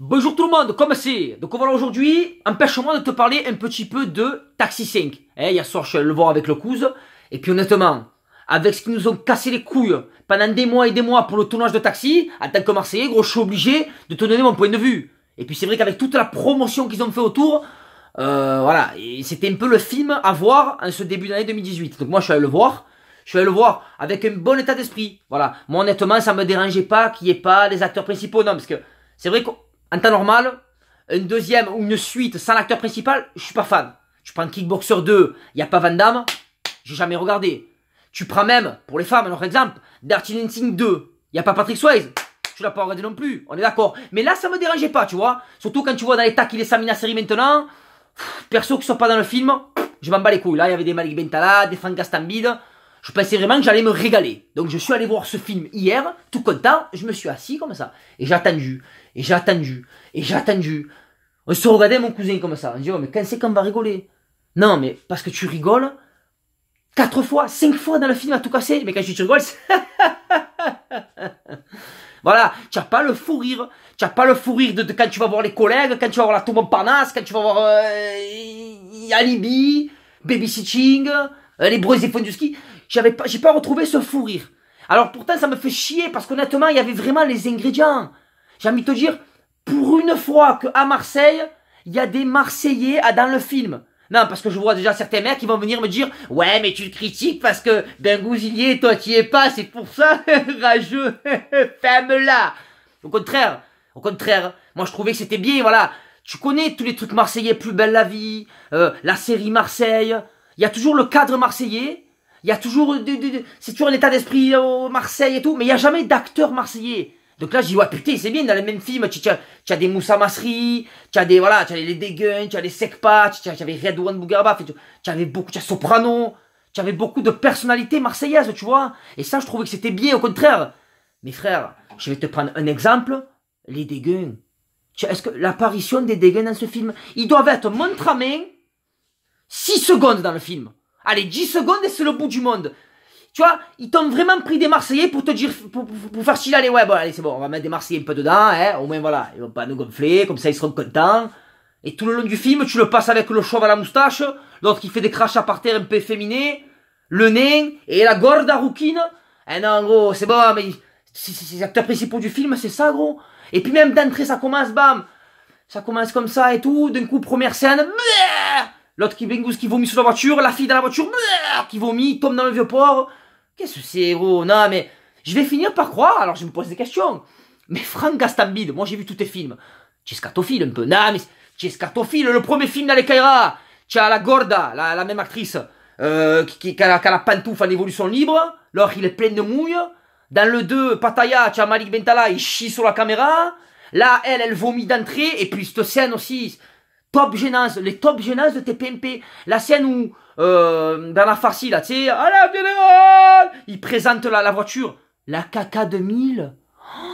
Bonjour tout le monde, comment c'est? Donc voilà, aujourd'hui, empêche-moi de te parler un petit peu de Taxi 5. Hier soir, je suis allé le voir avec le Couze, et puis honnêtement, avec ce qu'ils nous ont cassé les couilles pendant des mois et des mois pour le tournage de Taxi, en tant que Marseillais, gros, je suis obligé de te donner mon point de vue. Et puis c'est vrai qu'avec toute la promotion qu'ils ont fait autour, voilà, c'était un peu le film à voir en ce début d'année 2018. Donc moi, je suis allé le voir. Je suis allé le voir avec un bon état d'esprit. Voilà. Moi, honnêtement, ça me dérangeait pas qu'il n'y ait pas les acteurs principaux. Non, parce que c'est vrai qu'en temps normal, un deuxième ou une suite sans l'acteur principal, je suis pas fan. Tu prends Kickboxer 2, il n'y a pas Van Damme, j'ai jamais regardé. Tu prends même, pour les femmes, alors exemple, Dirty Dancing 2, il n'y a pas Patrick Swayze, tu l'as pas regardé non plus, on est d'accord. Mais là, ça me dérangeait pas, tu vois. Surtout quand tu vois dans l'état qu'il est Samina Seri maintenant, perso qui sont pas dans le film, je m'en bats les couilles. Là, il y avait des Malik Bentala, des Franck Gastambide. Je pensais vraiment que j'allais me régaler. Donc je suis allé voir ce film hier, tout content, je me suis assis comme ça. Et j'ai attendu, et j'ai attendu, et j'ai attendu. On se regardait mon cousin comme ça. On dit, oh, mais quand c'est qu'on va rigoler? Non, mais parce que tu rigoles 4 fois, 5 fois dans le film à tout casser. Mais quand tu rigoles, voilà, tu n'as pas le fou rire. Tu n'as pas le fou rire de quand tu vas voir les collègues, quand tu vas voir la Tour Montparnasse, quand tu vas voir Alibi, Babysitting, les Bros et du ski. J'ai pas retrouvé ce fou rire. Alors pourtant ça me fait chier parce qu'honnêtement il y avait vraiment les ingrédients. J'ai envie de te dire, pour une fois qu'à Marseille, il y a des Marseillais dans le film. Non, parce que je vois déjà certains mecs qui vont venir me dire, ouais mais tu le critiques parce que Bengouz il y est, toi tu y es pas, c'est pour ça, rageux, ferme-la. Au contraire, moi je trouvais que c'était bien, voilà. Tu connais tous les trucs marseillais, Plus belle la vie, la série Marseille, il y a toujours le cadre marseillais. Il y a toujours, c'est toujours un état d'esprit au Marseille et tout, mais il n'y a jamais d'acteurs marseillais. Donc là, je dis, ouais, putain, c'est bien, dans les mêmes films, tu as des Moussa Masri, tu as des, voilà, tu as les Déguns, tu as les Sekpa, tu avais Redouane Bougarba, tu avais beaucoup, tu as Soprano, tu avais beaucoup de personnalités marseillaises, tu vois. Et ça, je trouvais que c'était bien, au contraire. Mais frère, je vais te prendre un exemple, les Déguns. Est-ce que l'apparition des Déguns dans ce film, ils doivent être montre à main 6 secondes dans le film. Allez, 10 secondes et c'est le bout du monde. Tu vois, ils t'ont vraiment pris des Marseillais pour te dire, pour faire chier, allez, ouais, bon, allez, c'est bon, on va mettre des Marseillais un peu dedans, hein, au moins, voilà, ils vont pas nous gonfler, comme ça, ils seront contents. Et tout le long du film, tu le passes avec le chauve à la moustache, l'autre qui fait des crachats par terre un peu efféminés, le nain, et la gorda rouquine. Eh non, gros, c'est bon, mais c'est les acteurs principaux du film, c'est ça, gros. Et puis même d'entrée, ça commence, bam, ça commence comme ça et tout, d'un coup, première scène, bleh. L'autre qui vomit sur la voiture, la fille dans la voiture, qui vomit, tombe dans le vieux port. Qu'est-ce que c'est, gros? Non, mais je vais finir par croire, alors je me pose des questions. Mais Franck Gastambide, moi j'ai vu tous tes films. Tu es scatophile un peu. Non, mais tu es scatophile, le premier film dans les Kaira. Tu as la Gorda, la même actrice, qui a la pantoufle en évolution libre. L'autre, il est plein de mouille. Dans le 2, Pattaya, tu as Malik Bentala, il chie sur la caméra. Là, elle vomit d'entrée. Et puis cette scène aussi... Top gênance, les top gênances de TPMP. La scène où, Bernard Farcy, là, tu sais, à la générale, il présente la voiture. La caca 2000. Oh,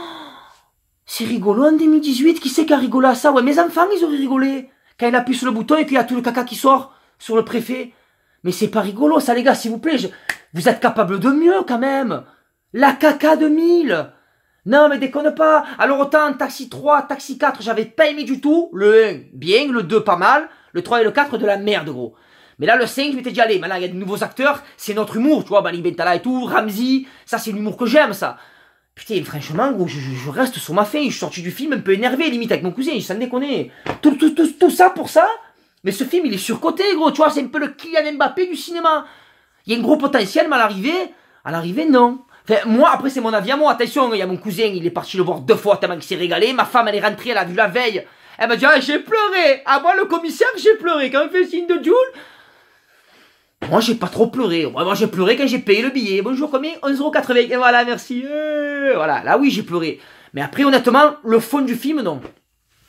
c'est rigolo en 2018. Qui c'est qui a rigolé à ça? Ouais, mes enfants, ils auraient rigolé. Quand il appuie sur le bouton et qu'il y a tout le caca qui sort sur le préfet. Mais c'est pas rigolo, ça, les gars, s'il vous plaît. Vous êtes capables de mieux, quand même. La caca 2000. Non, mais déconne pas. Alors autant Taxi 3, Taxi 4, j'avais pas aimé du tout. Le 1, bien. Le 2, pas mal. Le 3 et le 4, de la merde, gros. Mais là, le 5, je m'étais dit, allez, maintenant, il y a de nouveaux acteurs. C'est notre humour, tu vois. Bali Bentala et tout. Ramzi. Ça, c'est l'humour que j'aime, ça. Putain, franchement, gros, je reste sur ma faim. Je suis sorti du film un peu énervé, limite, avec mon cousin. Sans déconner. Tout ça pour ça. Mais ce film, il est surcoté, gros. Tu vois, c'est un peu le Kylian Mbappé du cinéma. Il y a un gros potentiel, mais à l'arrivée, non. Enfin, moi, après, c'est mon avis à moi. Attention, il y a mon cousin, il est parti le voir 2 fois tellement qu'il s'est régalé. Ma femme, elle est rentrée, elle a vu la veille. Elle m'a dit, ah, j'ai pleuré. Ah, moi, le commissaire, j'ai pleuré. Quand il fait le signe de Joule. Moi, j'ai pas trop pleuré. Moi, j'ai pleuré quand j'ai payé le billet. Bonjour, combien? 11,80 €. Et voilà, merci. Voilà, là, oui, j'ai pleuré. Mais après, honnêtement, le fond du film, non.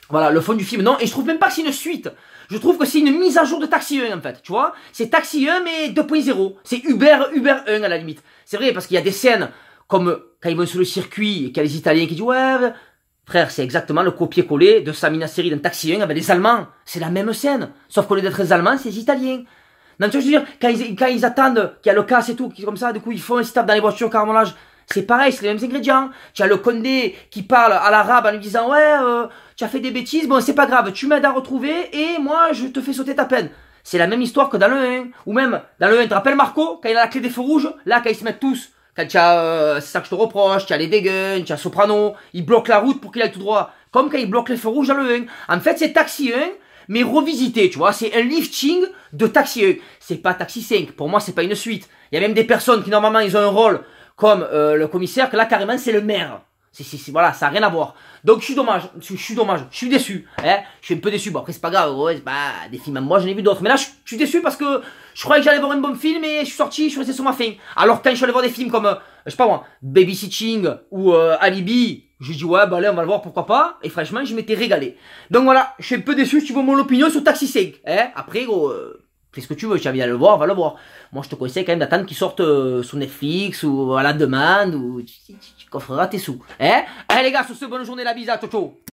Voilà, le fond du film, non. Et je trouve même pas que c'est une suite. Je trouve que c'est une mise à jour de Taxi 1, en fait. Tu vois? C'est Taxi 1, mais 2.0. C'est Uber 1, à la limite. C'est vrai, parce qu'il y a des scènes, comme quand ils vont sur le circuit, et qu'il y a les Italiens qui disent, ouais, frère, c'est exactement le copier-coller de Samina Seri dans Taxi 1 avec les Allemands. C'est la même scène. Sauf qu'au lieu d'être les Allemands, c'est les Italiens. Non, tu veux dire, quand ils attendent qu'il y a le casse et tout, qui comme ça, du coup, ils font un stop dans les voitures, carrelage. C'est pareil, c'est les mêmes ingrédients. Tu as le Condé qui parle à l'arabe en lui disant ouais, tu as fait des bêtises, bon c'est pas grave, tu m'aides à retrouver et moi je te fais sauter ta peine. C'est la même histoire que dans le 1. Ou même dans le 1, tu te rappelles Marco, quand il a la clé des feux rouges, là quand ils se mettent tous, quand tu as, c'est ça que je te reproche, tu as les Degen, tu as Soprano, ils bloquent la route pour qu'il aille tout droit. Comme quand ils bloquent les feux rouges dans le 1. En fait c'est Taxi 1, mais revisité, tu vois, c'est un lifting de Taxi 1. C'est pas Taxi 5, pour moi c'est pas une suite. Il y a même des personnes qui normalement ils ont un rôle comme le commissaire, que là carrément c'est le maire. Voilà, ça n'a rien à voir. Donc je suis déçu. Hein, je suis un peu déçu. Bon après c'est pas grave, ouais, c'est pas des films. Moi j'en ai vu d'autres. Mais là je suis déçu parce que je croyais que j'allais voir un bon film et je suis sorti, je suis resté sur ma faim. Alors quand je suis allé voir des films comme, je sais pas moi, Babysitting ou Alibi, j'ai dit ouais bah allez on va le voir pourquoi pas. Et franchement je m'étais régalé. Donc voilà, je suis un peu déçu si tu veux mon opinion sur Taxi 5. Hein, après gros, fais ce que tu veux, tu as envie d'aller le voir, va le voir. Moi je te conseille quand même d'attendre qu'il sorte sur Netflix ou à la demande ou tu coffreras tes sous. Hein, allez les gars, sur ce, bonne journée, la bise, ciao ciao.